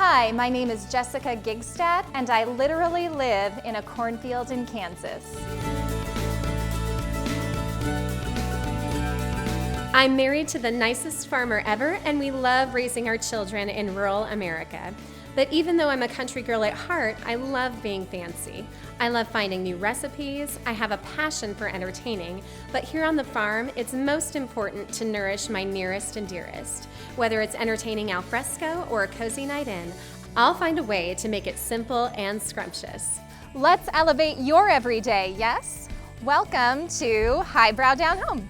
Hi, my name is Jessica Gigstad, and I literally live in a cornfield in Kansas. I'm married to the nicest farmer ever, and we love raising our children in rural America. But even though I'm a country girl at heart, I love being fancy. I love finding new recipes. I have a passion for entertaining. But here on the farm, it's most important to nourish my nearest and dearest. Whether it's entertaining al fresco or a cozy night in, I'll find a way to make it simple and scrumptious. Let's elevate your everyday, yes? Welcome to Highbrow Down Home.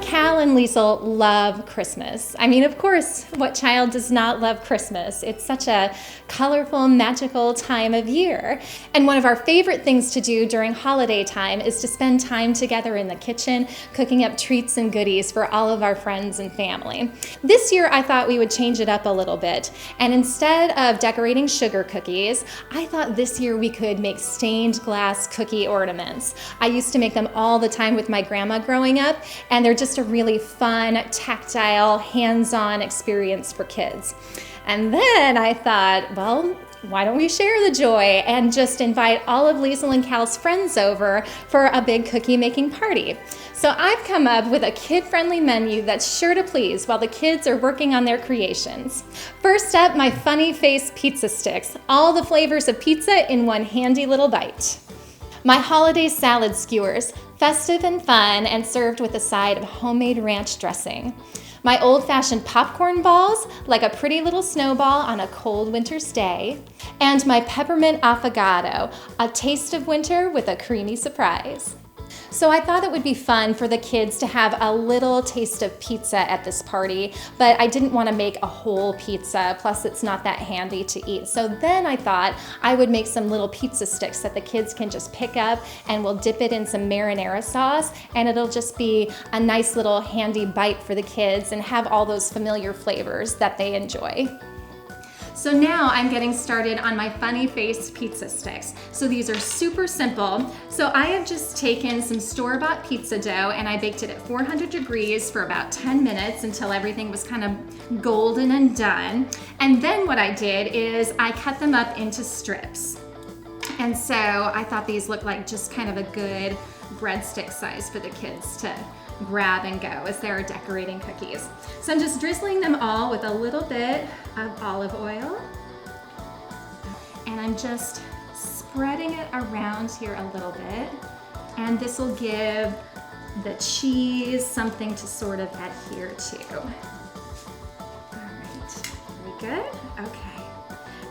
Cal and Liesel love Christmas. I mean, of course, what child does not love Christmas? It's such a colorful, magical time of year. And one of our favorite things to do during holiday time is to spend time together in the kitchen, cooking up treats and goodies for all of our friends and family. This year, I thought we would change it up a little bit. And instead of decorating sugar cookies, I thought this year we could make stained glass cookie ornaments. I used to make them all the time with my grandma growing up, and they're just a really fun, tactile, hands-on experience for kids. And then I thought, well, why don't we share the joy and just invite all of Liesel and Cal's friends over for a big cookie making party. So I've come up with a kid-friendly menu that's sure to please while the kids are working on their creations. First up, my funny face pizza sticks, all the flavors of pizza in one handy little bite. My holiday salad skewers, festive and fun and served with a side of homemade ranch dressing. My old-fashioned popcorn balls, like a pretty little snowball on a cold winter's day. And my peppermint affogato, a taste of winter with a creamy surprise. So I thought it would be fun for the kids to have a little taste of pizza at this party, but I didn't want to make a whole pizza, plus it's not that handy to eat. So then I thought I would make some little pizza sticks that the kids can just pick up, and we'll dip it in some marinara sauce, and it'll just be a nice little handy bite for the kids and have all those familiar flavors that they enjoy. So now I'm getting started on my funny face pizza sticks. So these are super simple. So I have just taken some store-bought pizza dough and I baked it at 400 degrees for about 10 minutes until everything was kind of golden and done. And then what I did is I cut them up into strips. And so I thought these looked like just kind of a good breadstick size for the kids to grab and go as they're decorating cookies. So I'm just drizzling them all with a little bit of olive oil. And I'm just spreading it around here a little bit. And this will give the cheese something to sort of adhere to. All right, very good, okay.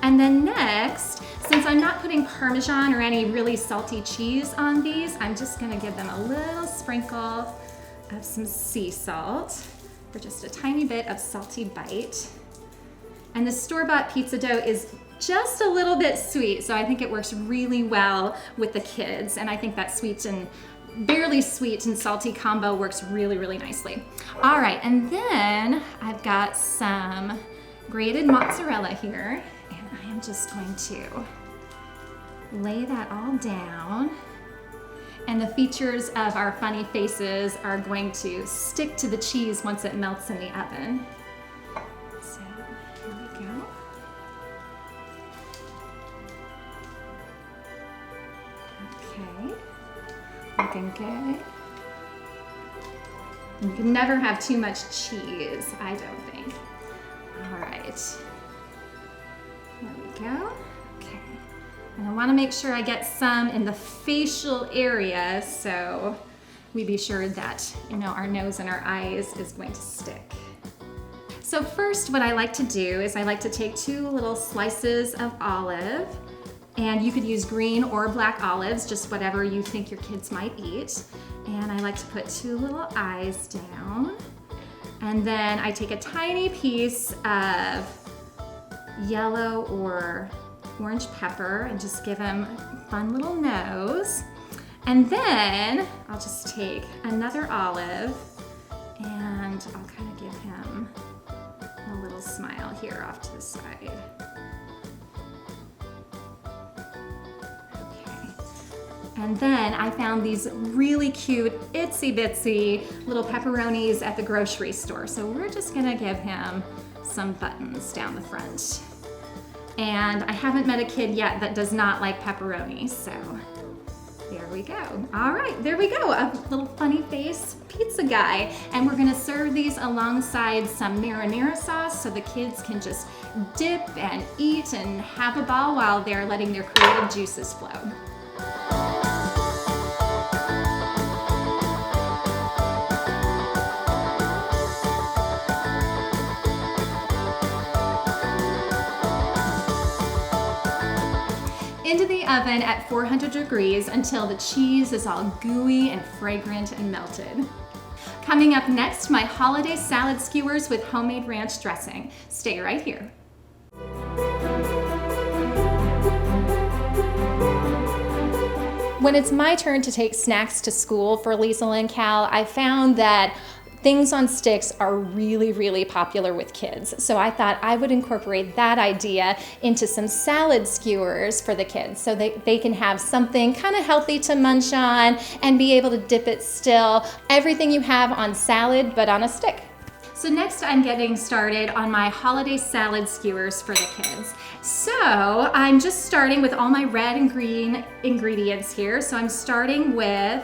And then next, since I'm not putting Parmesan or any really salty cheese on these, I'm just gonna give them a little sprinkle of some sea salt for just a tiny bit of salty bite. And the store-bought pizza dough is just a little bit sweet, so I think it works really well with the kids, and I think that barely sweet and salty combo works really, really nicely. All right, and then I've got some grated mozzarella here, and I am just going to lay that all down. And the features of our funny faces are going to stick to the cheese once it melts in the oven. So here we go. Okay, looking good. You can never have too much cheese, I don't think. All right, there we go. Okay. And I want to make sure I get some in the facial area, so we be sure that, our nose and our eyes is going to stick. So first, what I like to do is I like to take 2 little slices of olive, and you could use green or black olives, just whatever you think your kids might eat. And I like to put 2 little eyes down. And then I take a tiny piece of yellow or orange pepper and just give him a fun little nose. And then I'll just take another olive and I'll kind of give him a little smile here off to the side. Okay. And then I found these really cute, itsy bitsy little pepperonis at the grocery store. So we're just gonna give him some buttons down the front. And I haven't met a kid yet that does not like pepperoni, so there we go. All right, there we go, a little funny face pizza guy. And we're gonna serve these alongside some marinara sauce so the kids can just dip and eat and have a ball while they're letting their creative juices flow. Into the oven at 400 degrees until the cheese is all gooey and fragrant and melted. Coming up next, my holiday salad skewers with homemade ranch dressing. Stay right here. When it's my turn to take snacks to school for Liesl and Cal, I found that things on sticks are really, really popular with kids. So I thought I would incorporate that idea into some salad skewers for the kids so they can have something kind of healthy to munch on and be able to dip it still. Everything you have on salad, but on a stick. So next I'm getting started on my holiday salad skewers for the kids. So I'm just starting with all my red and green ingredients here. So I'm starting with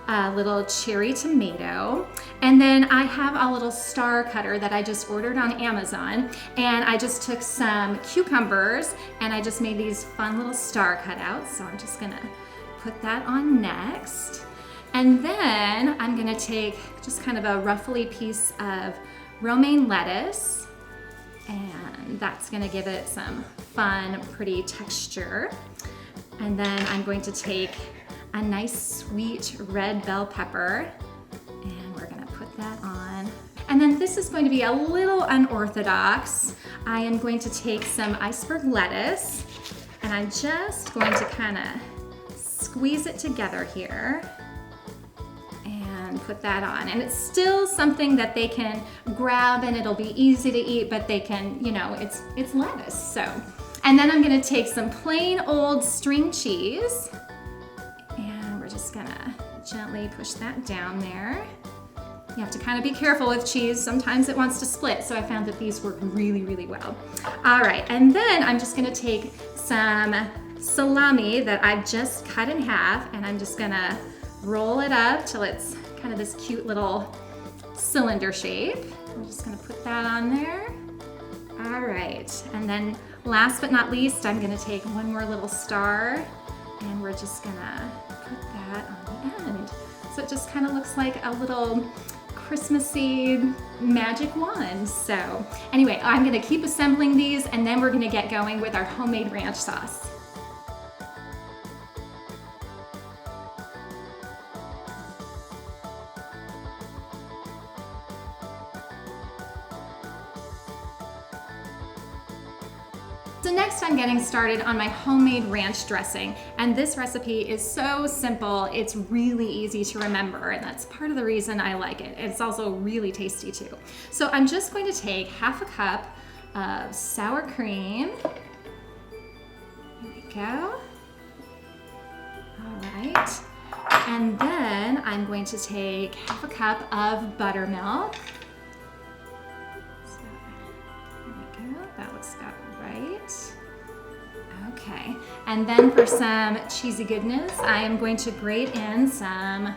a little cherry tomato, and then I have a little star cutter that I just ordered on Amazon, and I just took some cucumbers and I just made these fun little star cutouts. So I'm just gonna put that on next, and then I'm gonna take just kind of a ruffly piece of romaine lettuce, and that's gonna give it some fun, pretty texture. And then I'm going to take a nice sweet red bell pepper, and we're gonna put that on. And then this is going to be a little unorthodox. I am going to take some iceberg lettuce, and I'm just going to kind of squeeze it together here and put that on. And it's still something that they can grab and it'll be easy to eat, but they can, you know, it's lettuce, so. And then I'm gonna take some plain old string cheese, and we're just gonna gently push that down there. You have to kind of be careful with cheese. Sometimes it wants to split, so I found that these work really, really well. All right, and then I'm just gonna take some salami that I've just cut in half, and I'm just gonna roll it up till it's kind of this cute little cylinder shape. I'm just gonna put that on there. All right, and then last but not least, I'm gonna take one more little star, and we're just gonna put that on the end. So it just kind of looks like a little Christmassy magic wand. So anyway, I'm gonna keep assembling these, and then we're gonna get going with our homemade ranch sauce. So next I'm getting started on my homemade ranch dressing, and this recipe is so simple, it's really easy to remember, and that's part of the reason I like it. It's also really tasty too. So I'm just going to take half a cup of sour cream. There we go. All right. And then I'm going to take half a cup of buttermilk. So there we go, that looks about right. Okay, and then for some cheesy goodness, I am going to grate in some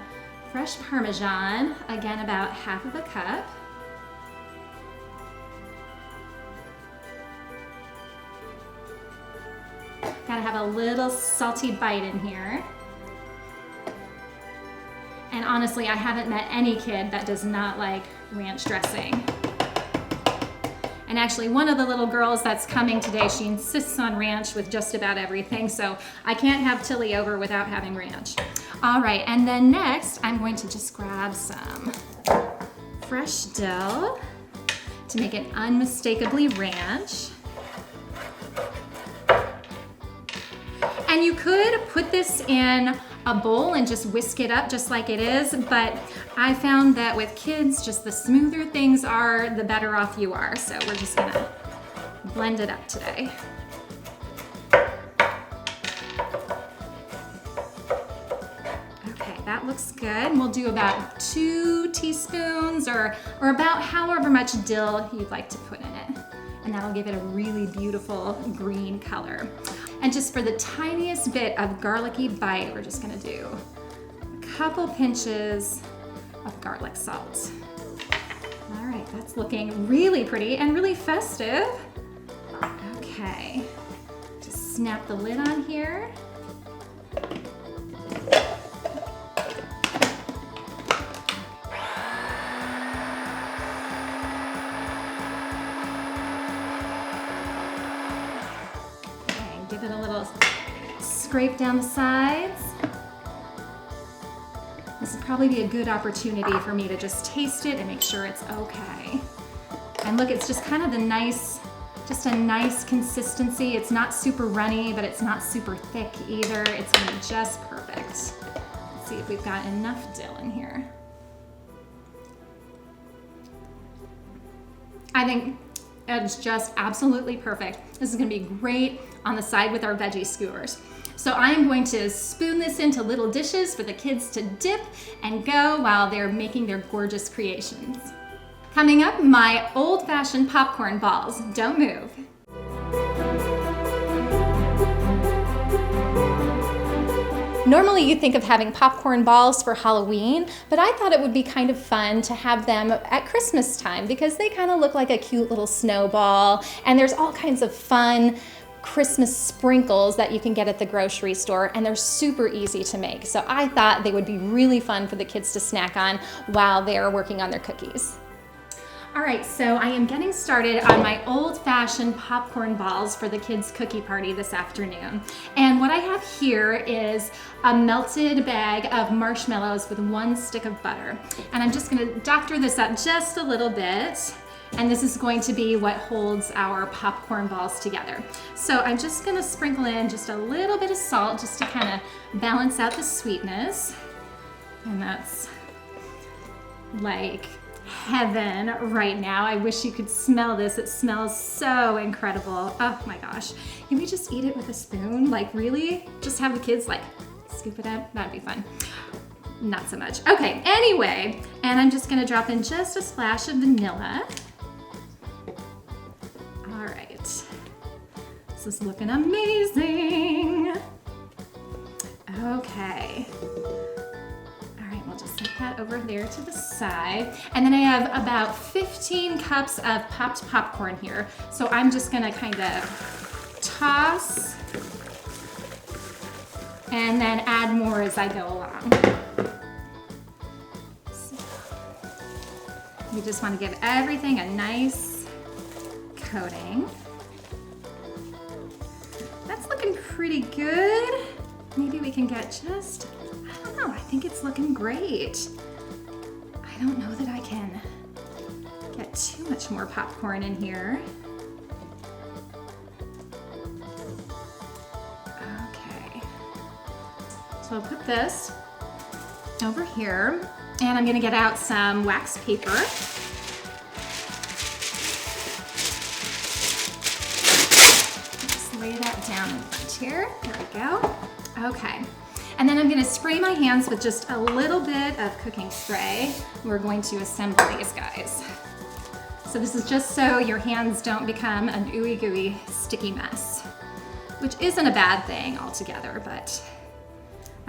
fresh Parmesan, again about half of a cup. Gotta have a little salty bite in here. And honestly, I haven't met any kid that does not like ranch dressing. And actually, one of the little girls that's coming today, she insists on ranch with just about everything, so I can't have Tilly over without having ranch. All right, and then next, I'm going to just grab some fresh dill to make it unmistakably ranch. And you could put this in a bowl and just whisk it up just like it is, but I found that with kids, just the smoother things are, the better off you are. So we're just gonna blend it up today. that looks good. We'll do about 2 teaspoons or about however much dill you'd like to put in it. And that'll give it a really beautiful green color. And just for the tiniest bit of garlicky bite, we're just gonna do a couple pinches of garlic salt. All right, that's looking really pretty and really festive. Okay, just snap the lid on here. Okay, give it a little scrape down the sides. This would probably be a good opportunity for me to just taste it and make sure it's okay. And look, it's just kind of just a nice consistency. It's not super runny, but it's not super thick either. It's gonna be just perfect. Let's see if we've got enough dill in here. I think it's just absolutely perfect. This is gonna be great on the side with our veggie skewers. So I am going to spoon this into little dishes for the kids to dip and go while they're making their gorgeous creations. Coming up, my old-fashioned popcorn balls. Don't move. Normally you think of having popcorn balls for Halloween, but I thought it would be kind of fun to have them at Christmas time because they kind of look like a cute little snowball, and there's all kinds of fun Christmas sprinkles that you can get at the grocery store, and they're super easy to make. So I thought they would be really fun for the kids to snack on while they're working on their cookies. All right, so I am getting started on my old-fashioned popcorn balls for the kids' cookie party this afternoon. And what I have here is a melted bag of marshmallows with 1 stick of butter. And I'm just gonna doctor this up just a little bit. And this is going to be what holds our popcorn balls together. So I'm just gonna sprinkle in just a little bit of salt just to kind of balance out the sweetness. And that's like heaven right now. I wish you could smell this. It smells so incredible. Oh my gosh. Can we just eat it with a spoon? Like really? Just have the kids like scoop it up? That'd be fun. Not so much. Okay, anyway, and I'm just gonna drop in just a splash of vanilla. All right, this is looking amazing. Okay. All right, we'll just set that over there to the side. And then I have about 15 cups of popped popcorn here. So I'm just gonna kind of toss and then add more as I go along. So we just wanna give everything a nice coating. That's looking pretty good. Maybe we can get just, I don't know, I think it's looking great. I don't know that I can get too much more popcorn in here. Okay, so I'll put this over here, and I'm gonna get out some wax paper. Lay that down in front here. There we go. Okay. And then I'm going to spray my hands with just a little bit of cooking spray. We're going to assemble these guys. So this is just so your hands don't become an ooey gooey sticky mess, which isn't a bad thing altogether, but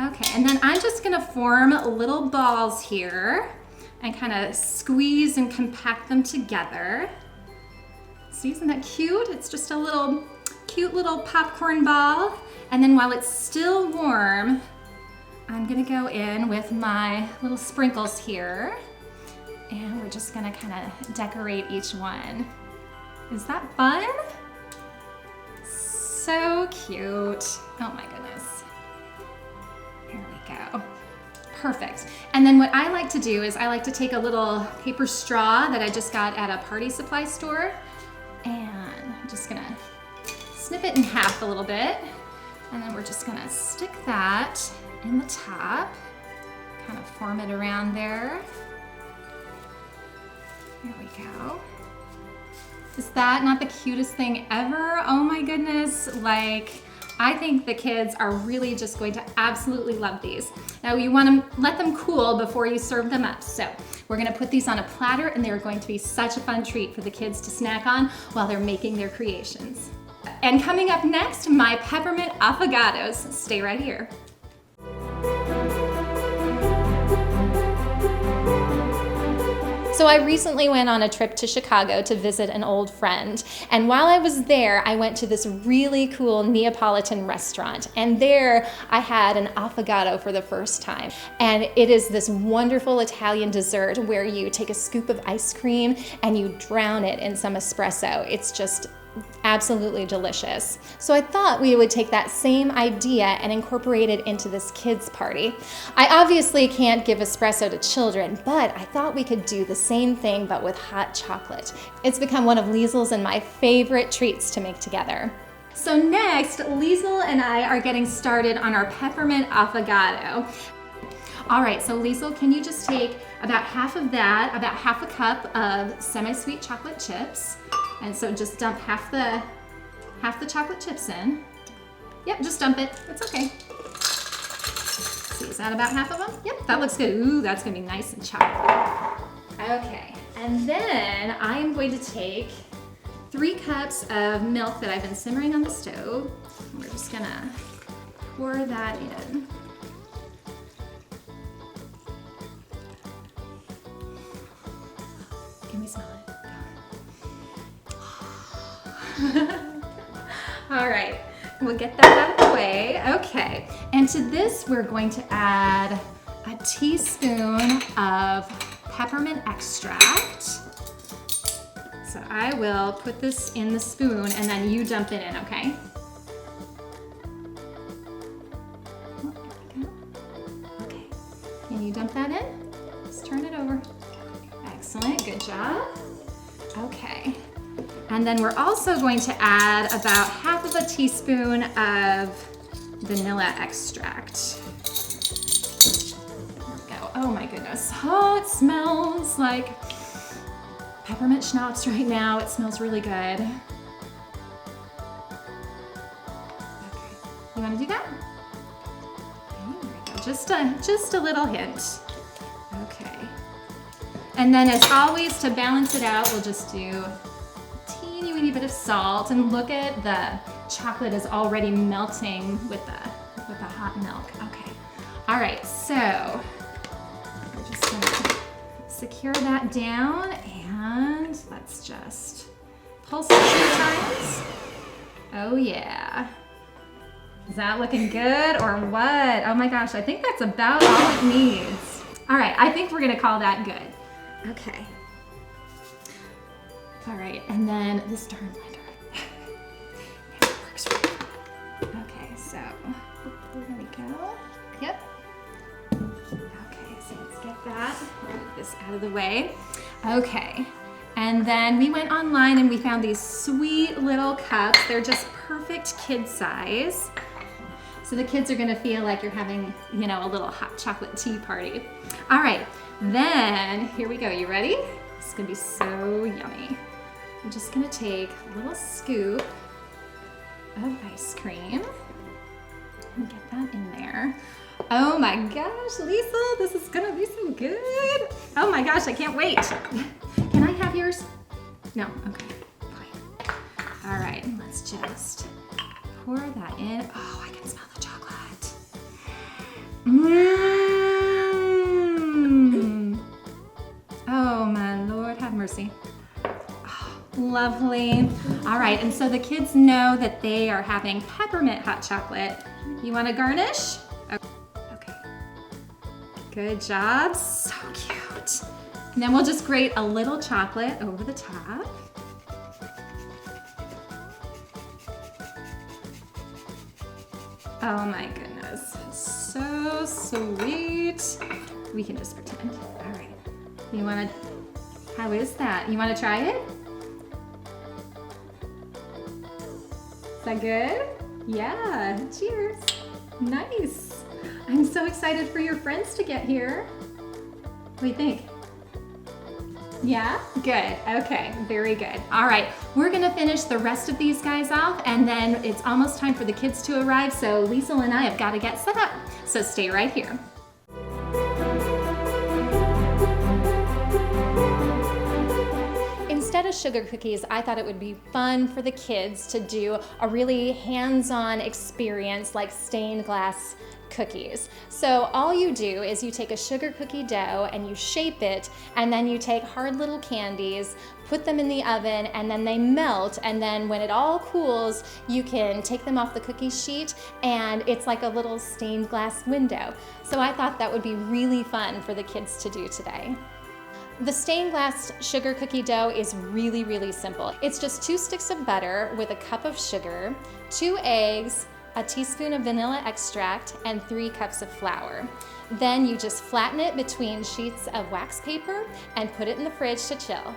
okay. And then I'm just going to form little balls here and kind of squeeze and compact them together. See, isn't that cute? It's just a little cute little popcorn ball. And then while it's still warm, I'm gonna go in with my little sprinkles here, and we're just gonna kind of decorate each one. Is that fun? So cute. Oh my goodness. Here we go. Perfect. And then what I like to do is I like to take a little paper straw that I just got at a party supply store, and I'm just gonna snip it in half a little bit, and then we're just gonna stick that in the top, kind of form it around there. There we go. Is that not the cutest thing ever? Oh my goodness, like, I think the kids are really just going to absolutely love these. Now you want to let them cool before you serve them up. So we're going to put these on a platter, and they're going to be such a fun treat for the kids to snack on while they're making their creations. And coming up next, my peppermint affogatos. Stay right here. So I recently went on a trip to Chicago to visit an old friend. And while I was there, I went to this really cool Neapolitan restaurant. And there I had an affogato for the first time. And it is this wonderful Italian dessert where you take a scoop of ice cream and you drown it in some espresso. It's just absolutely delicious. So I thought we would take that same idea and incorporate it into this kids party. I obviously can't give espresso to children, but I thought we could do the same thing but with hot chocolate. It's become one of Liesel's and my favorite treats to make together. So next, Liesel and I are getting started on our peppermint affogato. All right, so Liesel, can you just take about half of that, about half a cup of semi-sweet chocolate chips. And so just dump half the chocolate chips in. Yep, just dump it, it's okay. See, is that about half of them? Yep, that looks good. Ooh, that's gonna be nice and chocolate. Okay, and then I'm going to take 3 cups of milk that I've been simmering on the stove. We're just gonna pour that in. Can we smell it? All right, we'll get that out of the way. Okay, and to this we're going to add a teaspoon of peppermint extract. So I will put this in the spoon and then you dump it in, okay? Okay, can you dump that in? Just turn it over. Excellent, good job. Okay. And then we're also going to add about half of a teaspoon of vanilla extract. There we go. Oh my goodness. Oh, it smells like peppermint schnapps right now. It smells really good. Okay. You want to do that? Okay, there we go. Just a little hint. Okay. And then as always, to balance it out, we'll just do teeny bit of salt, and look at the chocolate is already melting with the hot milk. Okay. All right, so we're just gonna secure that down, and let's just pulse it 2 times. Oh yeah. Is that looking good or what? Oh my gosh, I think that's about all it needs. All right, I think we're gonna call that good. Okay. All right, and then this darn blender. It works right. Okay, so there we go. Yep. Okay, so let's get that. Move this out of the way. Okay, and then we went online and we found these sweet little cups. They're just perfect kid size. So the kids are gonna feel like you're having, you know, a little hot chocolate tea party. All right, then here we go. You ready? This is gonna be so yummy. I'm just gonna take a little scoop of ice cream and get that in there. Oh my gosh, Liesel, this is gonna be so good. Oh my gosh, I can't wait. Can I have yours? No, okay, fine. All right, let's just pour that in. Oh, I can smell the chocolate. Oh my Lord, have mercy. Lovely. All right, and so the kids know that they are having peppermint hot chocolate. You want to garnish? Okay. Good job. So cute. And then we'll just grate a little chocolate over the top. Oh my goodness. So sweet. We can just pretend. All right. You want to, how is that? You want to try it? Is that good? Yeah, cheers. Nice. I'm so excited for your friends to get here. What do you think? Yeah? Good. Okay. Very good. All right. We're going to finish the rest of these guys off, and then it's almost time for the kids to arrive, so Liesl and I have got to get set up. So stay right here. Instead of sugar cookies, I thought it would be fun for the kids to do a really hands-on experience like stained glass cookies. So all you do is you take a sugar cookie dough and you shape it, and then you take hard little candies, put them in the oven, and then they melt, and then when it all cools, you can take them off the cookie sheet, and it's like a little stained glass window. So I thought that would be really fun for the kids to do today. The stained glass sugar cookie dough is really, really simple. It's just 2 sticks of butter with a cup of sugar, 2 eggs, a teaspoon of vanilla extract, and 3 cups of flour. Then you just flatten it between sheets of wax paper and put it in the fridge to chill.